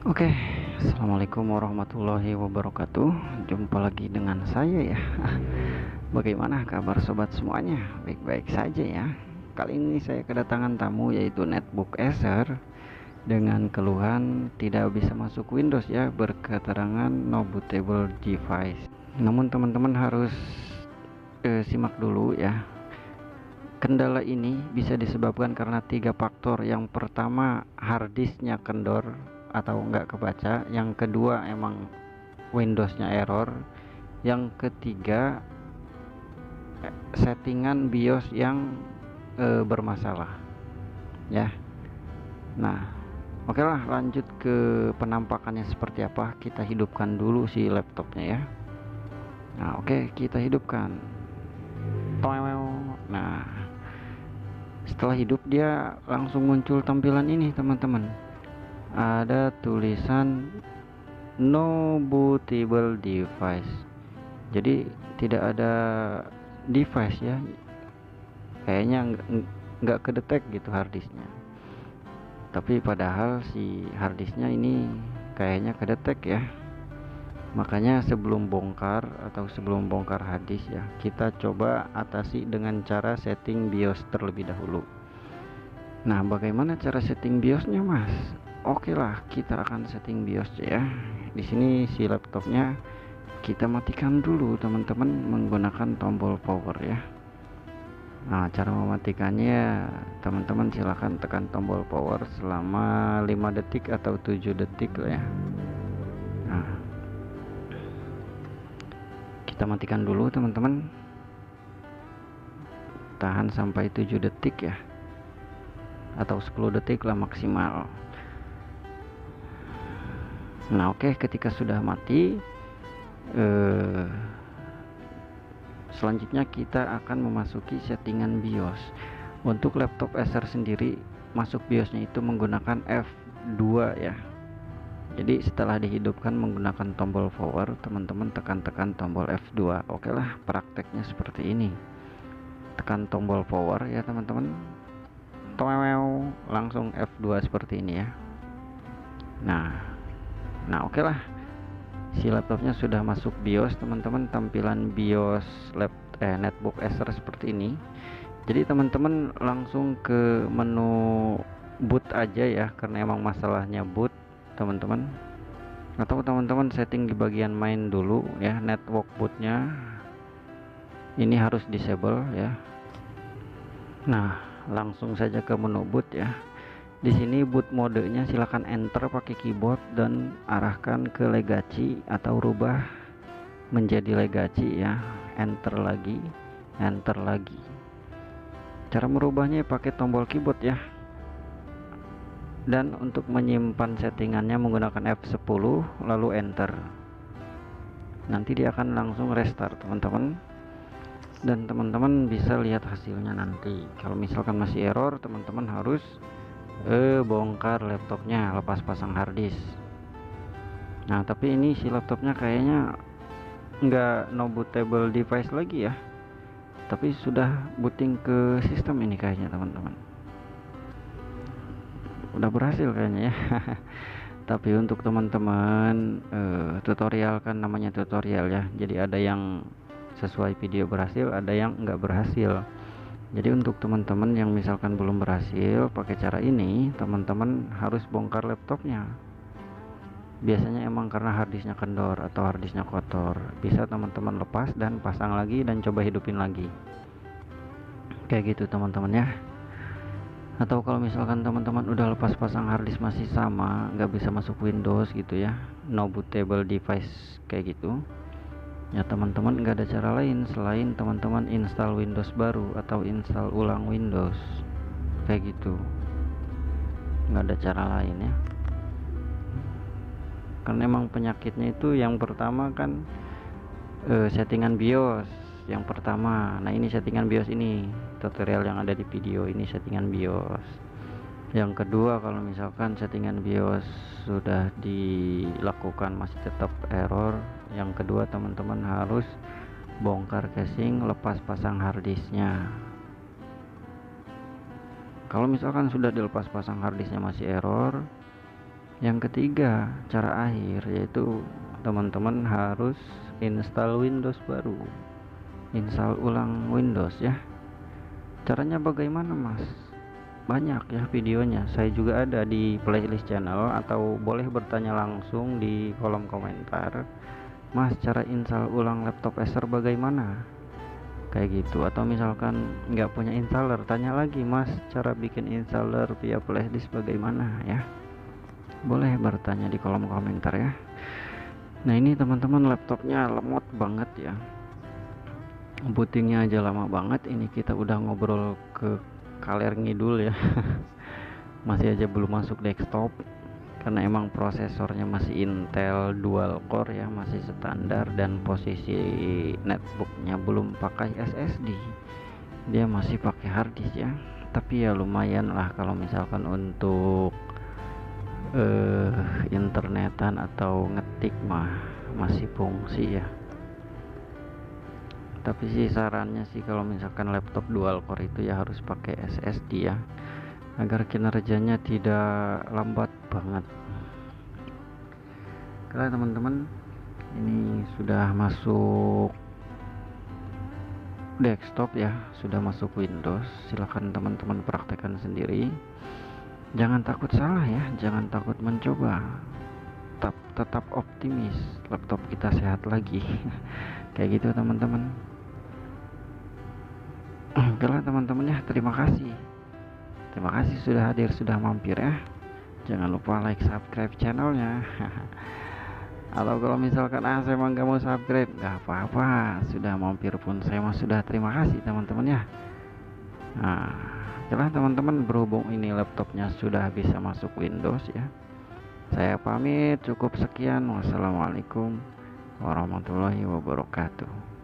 Oke, assalamualaikum warahmatullahi wabarakatuh. Jumpa lagi dengan saya ya. Bagaimana kabar sobat semuanya? Baik-baik saja ya. Kali ini saya kedatangan tamu yaitu Netbook Acer dengan keluhan tidak bisa masuk Windows ya, berketerangan no bootable device. Namun teman-teman harus simak dulu ya. Kendala ini bisa disebabkan karena tiga faktor. Yang pertama, harddisknya kendor atau nggak kebaca. Yang kedua, emang Windowsnya error. Yang ketiga, settingan BIOS yang bermasalah ya. Nah, oke lah, lanjut ke penampakannya seperti apa. Kita hidupkan dulu si laptopnya ya. Nah, oke, kita hidupkan. Nah, setelah hidup dia langsung muncul tampilan ini teman-teman, ada tulisan no bootable device. Jadi tidak ada device ya, kayaknya nggak kedetek gitu harddisknya, tapi padahal si harddisknya ini kayaknya kedetek ya. Makanya sebelum bongkar harddisk ya, kita coba atasi dengan cara setting BIOS terlebih dahulu. Nah, bagaimana cara setting BIOSnya, Mas? Oke lah, kita akan setting BIOS ya. Di sini si laptopnya kita matikan dulu, teman-teman, menggunakan tombol power ya. Nah, cara mematikannya, teman-teman silahkan tekan tombol power selama 5 detik atau 7 detik lah ya. Nah, kita matikan dulu, teman-teman. Tahan sampai 7 detik ya, atau 10 detik lah maksimal. Nah, oke, ketika sudah mati, selanjutnya kita akan memasuki settingan BIOS. Untuk laptop Acer sendiri, masuk BIOSnya itu menggunakan F2 ya. Jadi setelah dihidupkan menggunakan tombol power, teman-teman tekan-tekan tombol F2. Oke lah, prakteknya seperti ini. Tekan tombol power ya teman-teman, langsung F2 seperti ini ya. Nah, oke lah, si laptopnya sudah masuk BIOS teman-teman. Tampilan BIOS Netbook Acer seperti ini. Jadi teman-teman langsung ke menu boot aja ya, karena emang masalahnya boot teman-teman. Atau teman-teman setting di bagian main dulu ya, network bootnya ini harus disable ya. Nah, langsung saja ke menu boot ya. Di sini boot modenya silakan enter pakai keyboard dan arahkan ke legacy atau rubah menjadi legacy ya. Enter lagi, enter lagi. Cara merubahnya pakai tombol keyboard ya. Dan untuk menyimpan settingannya menggunakan F10 lalu enter. Nanti dia akan langsung restart teman-teman. Dan teman-teman bisa lihat hasilnya nanti. Kalau misalkan masih error, teman-teman harus bongkar laptopnya, lepas pasang harddisk. Nah, tapi ini si laptopnya kayaknya nggak no bootable device lagi ya, tapi sudah booting ke sistem ini kayaknya teman-teman. Udah berhasil kayaknya ya. Tapi untuk teman-teman tutorial kan namanya tutorial ya, jadi ada yang sesuai video berhasil, ada yang nggak berhasil. Jadi untuk teman-teman yang misalkan belum berhasil pakai cara ini, teman-teman harus bongkar laptopnya. Biasanya emang karena harddisknya kendor atau harddisknya kotor. Bisa teman-teman lepas dan pasang lagi dan coba hidupin lagi. Kayak gitu teman-teman ya. Atau kalau misalkan teman-teman udah lepas pasang harddisk masih sama, nggak bisa masuk Windows gitu ya, no bootable device kayak gitu ya, teman-teman nggak ada cara lain selain teman-teman install Windows baru atau install ulang Windows kayak gitu. Nggak ada cara lain ya, karena emang penyakitnya itu yang pertama kan settingan BIOS yang pertama. Nah, ini settingan BIOS, ini tutorial yang ada di video ini settingan BIOS. Yang kedua, kalau misalkan settingan BIOS sudah dilakukan masih tetap error, yang kedua teman-teman harus bongkar casing, lepas pasang harddisknya. Kalau misalkan sudah dilepas pasang harddisknya masih error, Yang ketiga, cara akhir, yaitu teman-teman harus install Windows baru, install ulang Windows ya. Caranya bagaimana mas? Banyak ya videonya, saya juga ada di playlist channel, atau boleh bertanya langsung di kolom komentar, mas cara install ulang laptop Acer bagaimana, kayak gitu. Atau misalkan nggak punya installer, tanya lagi, mas cara bikin installer via playlist bagaimana ya, boleh bertanya di kolom komentar ya. Nah ini teman-teman, laptopnya lemot banget ya, bootingnya aja lama banget. Ini kita udah ngobrol ke kaler ngidul ya. Masih aja belum masuk desktop karena emang prosesornya masih Intel dual core ya, masih standar, dan posisi netbooknya belum pakai SSD, dia masih pakai harddisk ya. Tapi ya lumayan lah kalau misalkan untuk internetan atau ngetik mah masih fungsi ya. Tapi sih sarannya sih kalau misalkan laptop dual core itu ya harus pakai SSD ya, agar kinerjanya tidak lambat banget. Oke teman-teman, ini sudah masuk desktop ya, sudah masuk Windows. Silahkan teman-teman praktekkan sendiri, jangan takut salah ya, jangan takut mencoba, tetap optimis, laptop kita sehat lagi. Kayak gitu teman-teman. Oke lah teman-teman ya, terima kasih sudah hadir, sudah mampir ya. Jangan lupa like, subscribe channelnya. Atau kalau misalkan saya emang gak mau subscribe, gak apa-apa, sudah mampir pun saya mah sudah terima kasih teman-teman ya. Nah oke lah teman-teman, berhubung ini laptopnya sudah bisa masuk Windows ya, saya pamit, cukup sekian. Wassalamualaikum warahmatullahi wabarakatuh.